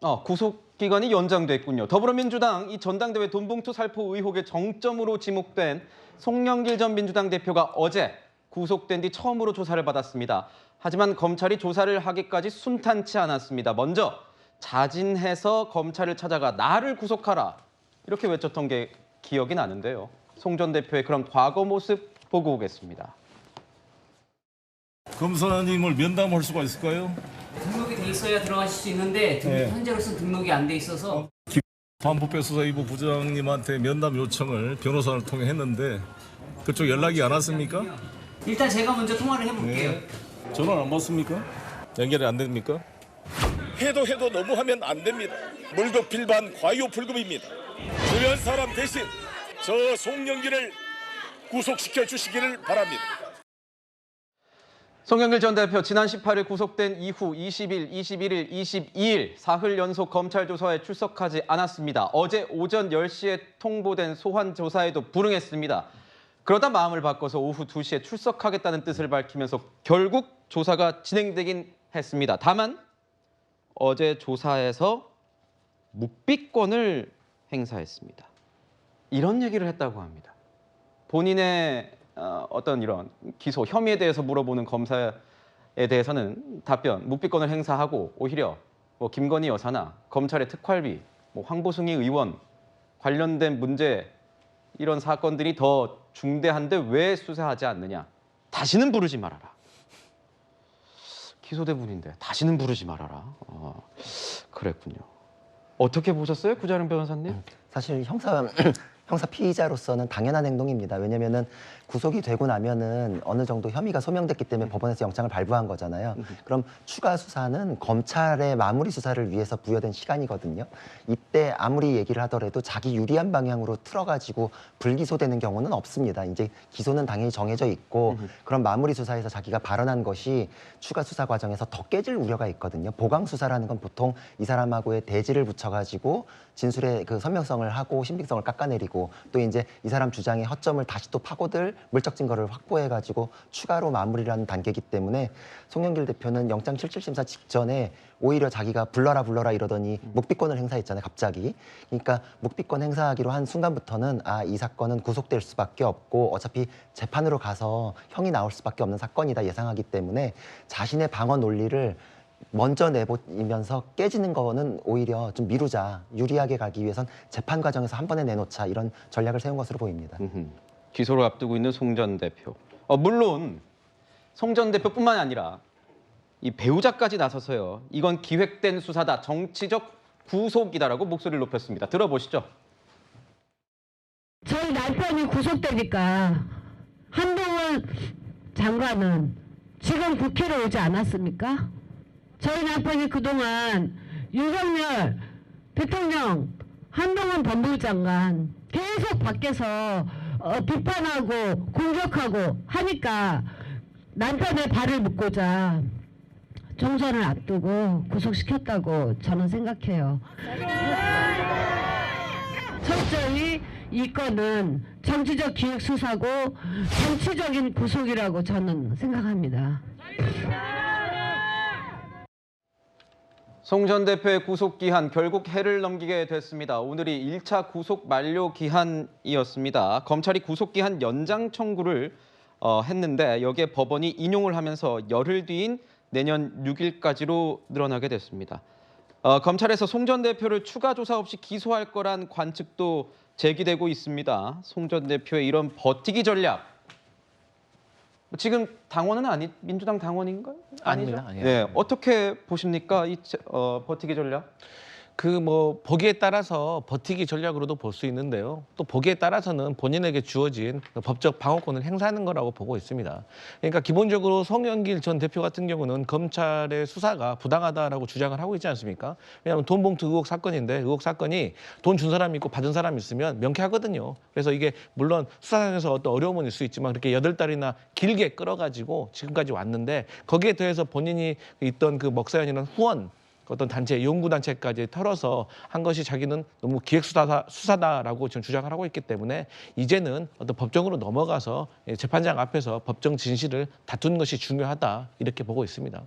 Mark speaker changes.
Speaker 1: 구속기간이 연장됐군요. 더불어민주당 이 전당대회 돈봉투 살포 의혹의 정점으로 지목된 송영길 전 민주당 대표가 어제 구속된 뒤 처음으로 조사를 받았습니다. 하지만 검찰이 조사를 하기까지 순탄치 않았습니다. 먼저 자진해서 검찰을 찾아가 나를 구속하라 이렇게 외쳤던 게 기억이 나는데요. 송 전 대표의 그런 과거 모습 보고 오겠습니다.
Speaker 2: 검사님을 면담할 수가 있을까요?
Speaker 3: 등록이 돼 있어야 들어가실 수 있는데
Speaker 2: 네.
Speaker 3: 현재로서는 등록이 안 돼 있어서
Speaker 2: 반부패수사이부 부장님한테 면담 요청을 변호사를 통해 했는데 그쪽 연락이 안 왔습니까?
Speaker 3: 일단 제가 먼저 통화를 해볼게요.
Speaker 2: 네. 전화 안 받습니까? 연결이 안 됩니까?
Speaker 4: 해도 너무하면 안 됩니다. 물득필반 과유불급입니다. 주변 사람 대신 저 송영길을 구속시켜 주시기를 바랍니다.
Speaker 1: 송영길 전 대표 지난 18일 구속된 이후 20일, 21일, 22일 사흘 연속 검찰 조사에 출석하지 않았습니다. 어제 오전 10시에 통보된 소환 조사에도 불응했습니다. 그러다 마음을 바꿔서 오후 2시에 출석하겠다는 뜻을 밝히면서 결국 조사가 진행되긴 했습니다. 다만 어제 조사에서 묵비권을 행사했습니다. 이런 얘기를 했다고 합니다. 본인의 어떤 이런 기소 혐의에 대해서 물어보는 검사에 대해서는 답변, 묵비권을 행사하고 오히려 김건희 여사나 검찰의 특활비, 황보승희 의원 관련된 문제 이런 사건들이 더 중대한데 왜 수사하지 않느냐. 다시는 부르지 말아라. 기소된 분인데 다시는 부르지 말아라. 그랬군요. 어떻게 보셨어요, 구자룡 변호사님?
Speaker 5: 사실 형사 피의자로서는 당연한 행동입니다. 왜냐면은 구속이 되고 나면은 어느 정도 혐의가 소명됐기 때문에 법원에서 영장을 발부한 거잖아요. 그럼 추가 수사는 검찰의 마무리 수사를 위해서 부여된 시간이거든요. 이때 아무리 얘기를 하더라도 자기 유리한 방향으로 틀어가지고 불기소되는 경우는 없습니다. 이제 기소는 당연히 정해져 있고 그런 마무리 수사에서 자기가 발언한 것이 추가 수사 과정에서 더 깨질 우려가 있거든요. 보강 수사라는 건 보통 이 사람하고의 대지를 붙여가지고 진술의 그 선명성을 하고 신빙성을 깎아내리고 또 이제 이 사람 주장의 허점을 다시 또 파고들 물적 증거를 확보해가지고 추가로 마무리를 하는 단계이기 때문에 송영길 대표는 영장 실질심사 직전에 오히려 자기가 불러라 이러더니 묵비권을 행사했잖아요, 갑자기. 그러니까 묵비권 행사하기로 한 순간부터는 이 사건은 구속될 수밖에 없고 어차피 재판으로 가서 형이 나올 수밖에 없는 사건이다 예상하기 때문에 자신의 방어 논리를 먼저 내보이면서 깨지는 거는 오히려 좀 미루자, 유리하게 가기 위해선 재판 과정에서 한 번에 내놓자 이런 전략을 세운 것으로 보입니다.
Speaker 1: 기소를 앞두고 있는 송 전 대표. 물론 송 전 대표뿐만 아니라 이 배우자까지 나서서요. 이건 기획된 수사다, 정치적 구속이다라고 목소리를 높였습니다. 들어보시죠.
Speaker 6: 저희 남편이 구속되니까 한동훈 장관은 지금 국회로 오지 않았습니까? 저희 남편이 그동안 윤석열 대통령, 한동훈 법무부 장관 계속 밖에서 비판하고 공격하고 하니까 남편의 발을 묶고자 총선을 앞두고 구속시켰다고 저는 생각해요. 철저히 이 건은 정치적 기획 수사고 정치적인 구속이라고 저는 생각합니다.
Speaker 1: 송 전 대표의 구속 기한 결국 해를 넘기게 됐습니다. 오늘이 1차 구속 만료 기한이었습니다. 검찰이 구속 기한 연장 청구를 했는데 여기에 법원이 인용을 하면서 열흘 뒤인 내년 6일까지로 늘어나게 됐습니다. 검찰에서 송 전 대표를 추가 조사 없이 기소할 거란 관측도 제기되고 있습니다. 송 전 대표의 이런 버티기 전략. 지금 당원은 민주당 당원인가요? 아니죠.
Speaker 7: 아닙니다. 예.
Speaker 1: 네, 어떻게 보십니까? 이 버티기 전략?
Speaker 7: 보기에 따라서 버티기 전략으로도 볼 수 있는데요. 또 보기에 따라서는 본인에게 주어진 법적 방어권을 행사하는 거라고 보고 있습니다. 그러니까 기본적으로 송영길 전 대표 같은 경우는 검찰의 수사가 부당하다라고 주장을 하고 있지 않습니까? 왜냐하면 돈봉투 의혹 사건인데 의혹 사건이 돈 준 사람이 있고 받은 사람이 있으면 명쾌하거든요. 그래서 이게 물론 수사상에서 어떤 어려움은 있을 수 있지만 그렇게 8달이나 길게 끌어가지고 지금까지 왔는데 거기에 더해서 본인이 있던 그 먹사연이라는 후원 어떤 단체, 연구단체까지 털어서 한 것이 자기는 너무 기획수사다라고 지금 주장을 하고 있기 때문에 이제는 어떤 법정으로 넘어가서 재판장 앞에서 법정 진실을 다투는 것이 중요하다 이렇게 보고 있습니다.